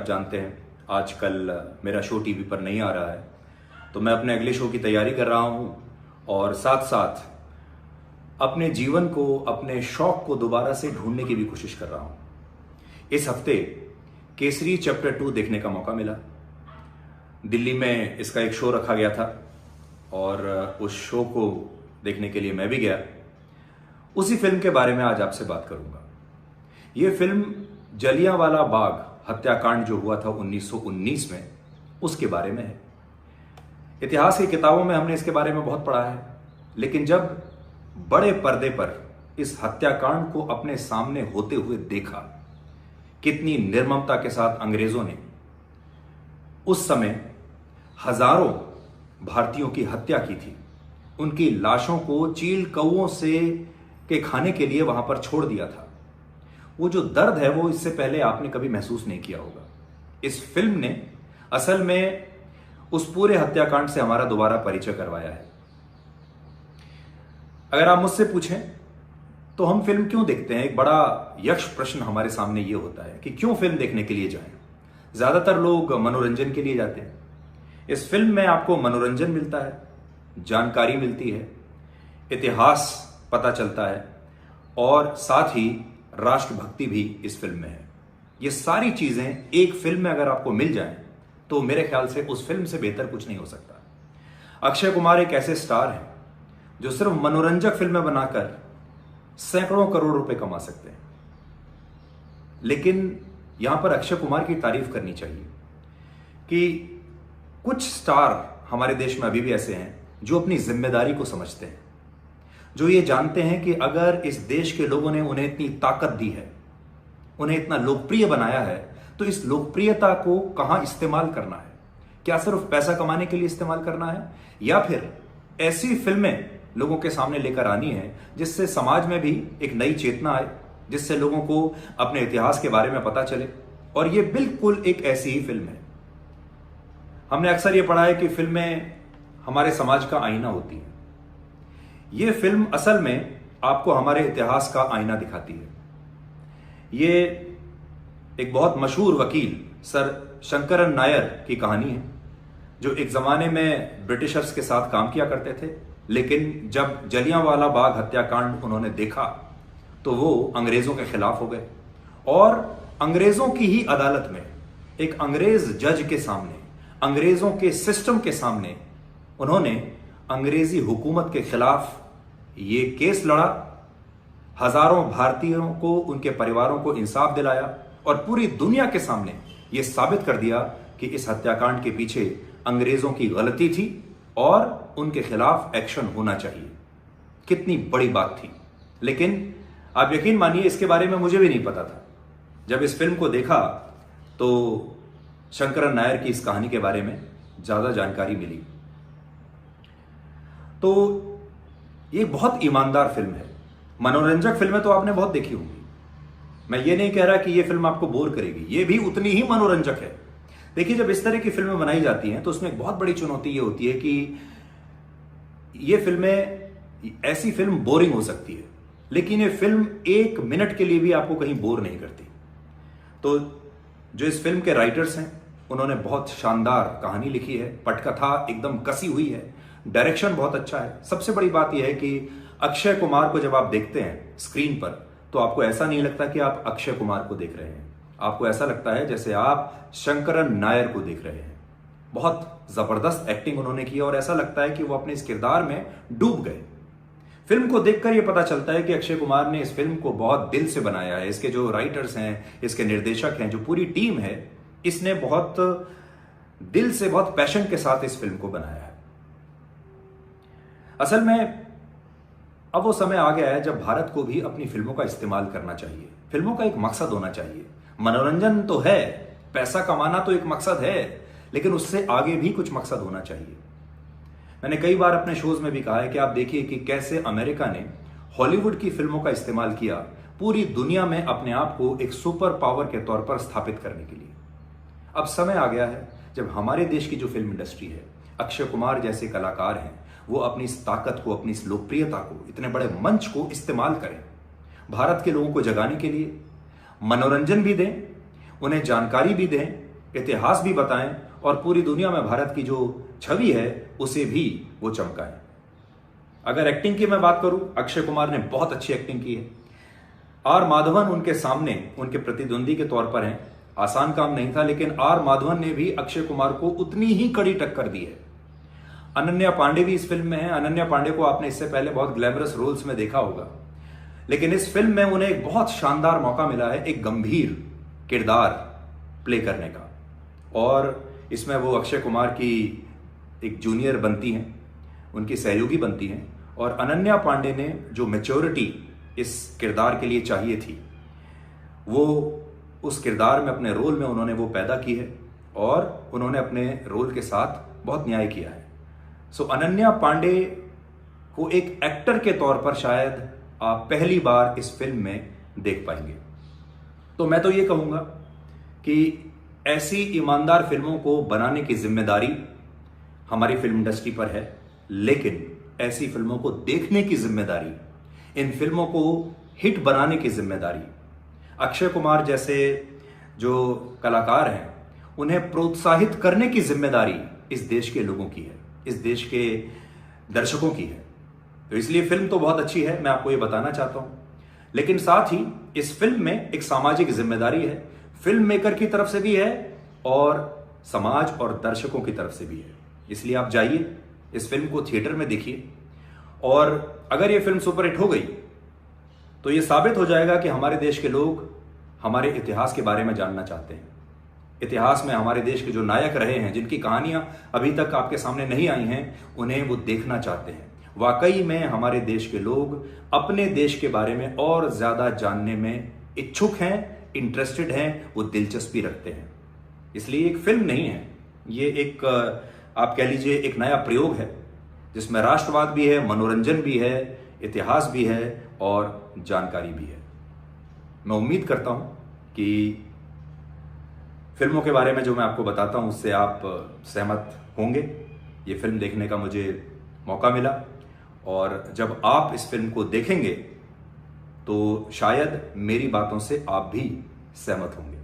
जानते हैं आजकल मेरा शो टीवी पर नहीं आ रहा है, तो मैं अपने अगले शो की तैयारी कर रहा हूं और साथ साथ अपने जीवन को, अपने शौक को दोबारा से ढूंढने की भी कोशिश कर रहा हूं। इस हफ्ते केसरी चैप्टर 2 देखने का मौका मिला। दिल्ली में इसका एक शो रखा गया था और उस शो को देखने के लिए मैं भी गया। उसी फिल्म के बारे में आज आपसे बात करूंगा। यह फिल्म जलियांवाला बाग हत्याकांड जो हुआ था 1919 में, उसके बारे में है। इतिहास की किताबों में हमने इसके बारे में बहुत पढ़ा है, लेकिन जब बड़े पर्दे पर इस हत्याकांड को अपने सामने होते हुए देखा, कितनी निर्ममता के साथ अंग्रेजों ने उस समय हजारों भारतीयों की हत्या की थी, उनकी लाशों को चील कौओं से के खाने के लिए वहां पर छोड़ दिया था। वो जो दर्द है वो इससे पहले आपने कभी महसूस नहीं किया होगा। इस फिल्म ने असल में उस पूरे हत्याकांड से हमारा दोबारा परिचय करवाया है। अगर आप मुझसे पूछें तो हम फिल्म क्यों देखते हैं, एक बड़ा यक्ष प्रश्न हमारे सामने ये होता है कि क्यों फिल्म देखने के लिए जाएं। ज्यादातर लोग मनोरंजन के लिए जाते हैं। इस फिल्म में आपको मनोरंजन मिलता है, जानकारी मिलती है, इतिहास पता चलता है और साथ ही राष्ट्रभक्ति भी इस फिल्म में है। ये सारी चीजें एक फिल्म में अगर आपको मिल जाएं तो मेरे ख्याल से उस फिल्म से बेहतर कुछ नहीं हो सकता। अक्षय कुमार एक ऐसे स्टार हैं जो सिर्फ मनोरंजक फिल्में बनाकर सैकड़ों करोड़ रुपए कमा सकते हैं, लेकिन यहां पर अक्षय कुमार की तारीफ करनी चाहिए कि कुछ स्टार हमारे देश में अभी भी ऐसे हैं जो अपनी जिम्मेदारी को समझते हैं, जो ये जानते हैं कि अगर इस देश के लोगों ने उन्हें इतनी ताकत दी है, उन्हें इतना लोकप्रिय बनाया है, तो इस लोकप्रियता को कहां इस्तेमाल करना है। क्या सिर्फ पैसा कमाने के लिए इस्तेमाल करना है, या फिर ऐसी फिल्में लोगों के सामने लेकर आनी है जिससे समाज में भी एक नई चेतना आए, जिससे लोगों को अपने इतिहास के बारे में पता चले। और यह बिल्कुल एक ऐसी ही फिल्म है। हमने अक्सर यह पढ़ा है कि फिल्में हमारे समाज का आईना होती है। यह फिल्म असल में आपको हमारे इतिहास का आईना दिखाती है। ये एक बहुत मशहूर वकील सर शंकरन नायर की कहानी है, जो एक जमाने में ब्रिटिशर्स के साथ काम किया करते थे, लेकिन जब जलियांवाला बाग हत्याकांड उन्होंने देखा तो वो अंग्रेजों के खिलाफ हो गए और अंग्रेजों की ही अदालत में, एक अंग्रेज जज के सामने, अंग्रेजों के सिस्टम के सामने उन्होंने अंग्रेजी हुकूमत के खिलाफ ये केस लड़ा, हजारों भारतीयों को, उनके परिवारों को इंसाफ दिलाया और पूरी दुनिया के सामने यह साबित कर दिया कि इस हत्याकांड के पीछे अंग्रेजों की गलती थी और उनके खिलाफ एक्शन होना चाहिए। कितनी बड़ी बात थी। लेकिन आप यकीन मानिए, इसके बारे में मुझे भी नहीं पता था। जब इस फिल्म को देखा तो शंकरन नायर की इस कहानी के बारे में ज्यादा जानकारी मिली। तो ये बहुत ईमानदार फिल्म है। मनोरंजक फिल्में तो आपने बहुत देखी होंगी, मैं ये नहीं कह रहा कि ये फिल्म आपको बोर करेगी, ये भी उतनी ही मनोरंजक है। देखिए, जब इस तरह की फिल्में बनाई जाती हैं तो उसमें एक बहुत बड़ी चुनौती ये होती है कि ये फिल्में, ऐसी फिल्म बोरिंग हो सकती है, लेकिन ये फिल्म 1 मिनट के लिए भी आपको कहीं बोर नहीं करती। तो जो इस फिल्म के राइटर्स हैं, उन्होंने बहुत शानदार कहानी लिखी है, पटकथा एकदम कसी हुई है, डायरेक्शन बहुत अच्छा है। सबसे बड़ी बात यह है कि अक्षय कुमार को जब आप देखते हैं स्क्रीन पर तो आपको ऐसा नहीं लगता कि आप अक्षय कुमार को देख रहे हैं, आपको ऐसा लगता है जैसे आप शंकरन नायर को देख रहे हैं। बहुत जबरदस्त एक्टिंग उन्होंने की और ऐसा लगता है कि वो अपने इस किरदार में डूब गए। फिल्म को देखकर यह पता चलता है कि अक्षय कुमार ने इस फिल्म को बहुत दिल से बनाया है। इसके जो राइटर्स हैं, इसके निर्देशक हैं, जो पूरी टीम है, इसने बहुत दिल से, बहुत पैशन के साथ इस फिल्म को बनाया है। असल में अब वो समय आ गया है जब भारत को भी अपनी फिल्मों का इस्तेमाल करना चाहिए। फिल्मों का एक मकसद होना चाहिए। मनोरंजन तो है, पैसा कमाना तो एक मकसद है, लेकिन उससे आगे भी कुछ मकसद होना चाहिए। मैंने कई बार अपने शोज में भी कहा है कि आप देखिए कि कैसे अमेरिका ने हॉलीवुड की फिल्मों का इस्तेमाल किया पूरी दुनिया में अपने आप को एक सुपर पावर के तौर पर स्थापित करने के लिए। अब समय आ गया है जब हमारे देश की जो फिल्म इंडस्ट्री है, अक्षय कुमार जैसे कलाकार हैं, वो अपनी इस ताकत को, अपनी इस लोकप्रियता को, इतने बड़े मंच को इस्तेमाल करें, भारत के लोगों को जगाने के लिए। मनोरंजन भी दें, उन्हें जानकारी भी दें इतिहास भी बताएं और पूरी दुनिया में भारत की जो छवि है उसे भी वो चमकाएं। अगर एक्टिंग की मैं बात करूं, अक्षय कुमार ने बहुत अच्छी एक्टिंग की है। आर माधवन उनके सामने उनके प्रतिद्वंदी के तौर पर हैं। आसान काम नहीं था, लेकिन आर माधवन ने भी अक्षय कुमार को उतनी ही कड़ी टक्कर दी है। अनन्या पांडे भी इस फिल्म में है। अनन्या पांडे को आपने इससे पहले बहुत ग्लैमरस रोल्स में देखा होगा, लेकिन इस फिल्म में उन्हें एक बहुत शानदार मौका मिला है एक गंभीर किरदार प्ले करने का, और इसमें वो अक्षय कुमार की एक जूनियर बनती हैं, उनकी सहयोगी बनती हैं, और अनन्या पांडे ने जो मैच्योरिटी इस किरदार के लिए चाहिए थी वो उस किरदार में, अपने रोल में उन्होंने वो पैदा की है, और उन्होंने अपने रोल के साथ बहुत न्याय किया है। सो अनन्या पांडे को एक एक्टर के तौर पर शायद आप पहली बार इस फिल्म में देख पाएंगे। तो मैं तो ये कहूंगा कि ऐसी ईमानदार फिल्मों को बनाने की जिम्मेदारी हमारी फिल्म इंडस्ट्री पर है, लेकिन ऐसी फिल्मों को देखने की जिम्मेदारी, इन फिल्मों को हिट बनाने की जिम्मेदारी अक्षय कुमार जैसे जो कलाकार हैं उन्हें प्रोत्साहित करने की जिम्मेदारी इस देश के लोगों की है, इस देश के दर्शकों की है। तो इसलिए फिल्म तो बहुत अच्छी है, मैं आपको ये बताना चाहता हूं, लेकिन साथ ही इस फिल्म में एक सामाजिक जिम्मेदारी है, फिल्म मेकर की तरफ से भी है और समाज और दर्शकों की तरफ से भी है। इसलिए आप जाइए, इस फिल्म को थिएटर में देखिए, और अगर ये फिल्म सुपरहिट हो गई तो ये साबित हो जाएगा कि हमारे देश के लोग हमारे इतिहास के बारे में जानना चाहते हैं। इतिहास में हमारे देश के जो नायक रहे हैं, जिनकी कहानियां अभी तक आपके सामने नहीं आई हैं, उन्हें वो देखना चाहते हैं। वाकई में हमारे देश के लोग अपने देश के बारे में और ज्यादा जानने में इच्छुक हैं, इंटरेस्टेड हैं, वो दिलचस्पी रखते हैं। इसलिए एक फिल्म नहीं है, ये एक आप कह लीजिए एक नया प्रयोग है जिसमें राष्ट्रवाद भी है, मनोरंजन भी है, इतिहास भी है और जानकारी भी है। मैं उम्मीद करता हूं कि फिल्मों के बारे में जो मैं आपको बताता हूं उससे आप सहमत होंगे। ये फिल्म देखने का मुझे मौका मिला, और जब आप इस फिल्म को देखेंगे तो शायद मेरी बातों से आप भी सहमत होंगे।